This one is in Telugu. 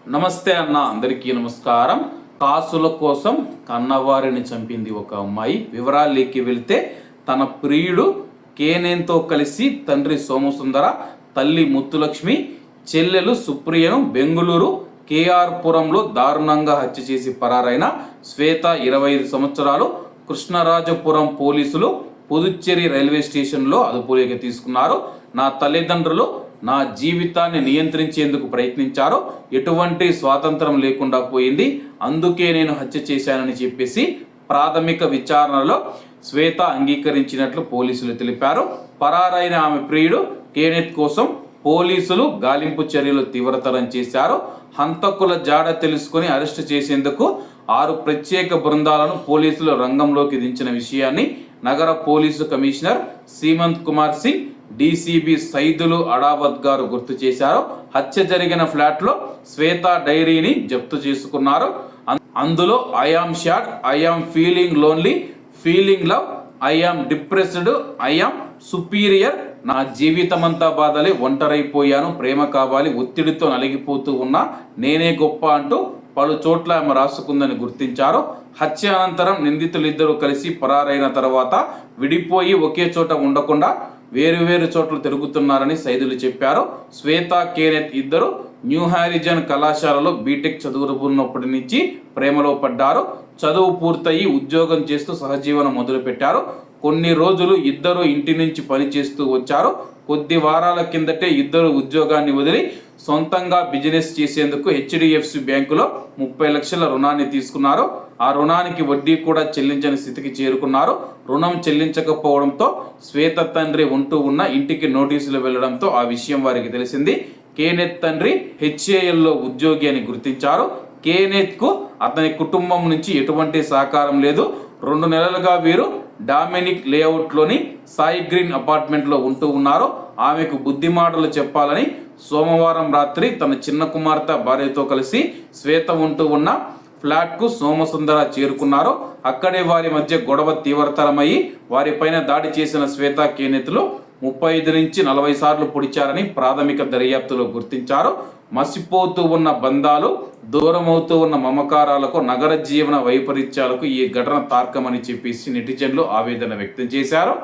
నమస్తే అన్న, అందరికీ నమస్కారం. కాసుల కోసం కన్నవారిని చంపింది ఒక అమ్మాయి. వివరాల్లోకి వెళ్తే, తన ప్రియుడు కేనేన్తో కలిసి తండ్రి సోమసుందర, తల్లి ముత్తులక్ష్మి, చెల్లెలు సుప్రియను బెంగుళూరు కేఆర్ పురంలో దారుణంగా హత్య చేసి పరారైన శ్వేత 25 సంవత్సరాలు కృష్ణరాజపురం పోలీసులు పుదుచ్చేరి రైల్వే స్టేషన్లో అదుపులోకి తీసుకున్నారు. నా తల్లిదండ్రులు నా జీవితాన్ని నియంత్రించేందుకు ప్రయత్నించారు, ఎటువంటి స్వాతంత్రం లేకుండా పోయింది, అందుకే నేను హత్య చేశానని చెప్పేసి ప్రాథమిక విచారణలో శ్వేత అంగీకరించినట్లు పోలీసులు తెలిపారు. పరారైన ఆమె ప్రియుడు కేనెత్ కోసం పోలీసులు గాలింపు చర్యలు తీవ్రతరం చేశారు. హంతకుల జాడ తెలుసుకుని అరెస్టు చేసేందుకు 6 ప్రత్యేక బృందాలను పోలీసులు రంగంలోకి దించిన విషయాన్ని నగర police commissioner Seemanth Kumar Singh, DCP Saidulu Adavath గారు గుర్తు చేశారు. హత్య జరిగిన ఫ్లాట్లో శ్వేత డైరీని జప్తు చేసుకున్నారు. అందులో I am sad, I am feeling lonely, feeling love, I am depressed, I am superior, నా జీవితమంతా బాధలే, ఒంటరైపోయాను, ప్రేమ కావాలి, ఒత్తిడితో నలిగిపోతూ ఉన్నా, నేనే గొప్ప అంటూ పలు చోట్ల ఆమె రాసుకుందని గుర్తించారు. హత్య అనంతరం నిందితులిద్దరూ కలిసి పరారైన తర్వాత విడిపోయి ఒకే చోట ఉండకుండా వేరువేరు చోట్ల తిరుగుతున్నారని సైదులు చెప్పారు. శ్వేత, కేనెత్ ఇద్దరు న్యూ హారిజన్ కళాశాలలో బీటెక్ చదువుతున్నప్పటి నుంచి ప్రేమలో పడ్డారు. చదువు పూర్తయి ఉద్యోగం చేస్తూ సహజీవనం మొదలుపెట్టారు. కొన్ని రోజులు ఇద్దరు ఇంటి నుంచి పని చేస్తూ వచ్చారు. కొద్ది వారాల కిందటే ఇద్దరు ఉద్యోగాన్ని వదిలి సొంతంగా బిజినెస్ చేసేందుకు హెచ్డిఎఫ్సి బ్యాంకులో 30 లక్షల రుణాన్ని తీసుకున్నారు. ఆ రుణానికి వడ్డీ కూడా చెల్లించని స్థితికి చేరుకున్నారు. రుణం చెల్లించకపోవడంతో శ్వేత తండ్రి ఉంటూ ఉన్న ఇంటికి నోటీసులు వెళ్లడంతో ఆ విషయం వారికి తెలిసింది. కేనెత్ తండ్రి హెచ్ఏఎల్లో ఉద్యోగి అని గుర్తించారు. కేనెత్కు అతని కుటుంబం నుంచి ఎటువంటి సహకారం లేదు. 2 నెలలుగా వీరు డామినిక్ లేఅవుట్లోని సాయి గ్రీన్ అపార్ట్మెంట్లో ఉంటూ ఉన్నారు. ఆమెకు బుద్ధి మాటలు చెప్పాలని సోమవారం రాత్రి తన చిన్న కుమార్తె భార్యతో కలిసి శ్వేత ఉంటూ ఉన్న ఫ్లాట్కు సోమసుందర చేరుకున్నారు. అక్కడే వారి మధ్య గొడవ తీవ్రతరమయ్యి వారిపైన దాడి చేసిన శ్వేత, కేనెత్లు 35 నుంచి 40 సార్లు పొడిచారని ప్రాథమిక దర్యాప్తులో గుర్తించారు. మసిపోతూ ఉన్న బంధాలు, దూరమవుతూ ఉన్న మమకారాలకు, నగర జీవన వైపరీత్యాలకు ఈ ఘటన తార్కమని చెప్పేసి నెటిజన్లు ఆవేదన వ్యక్తం చేశారు.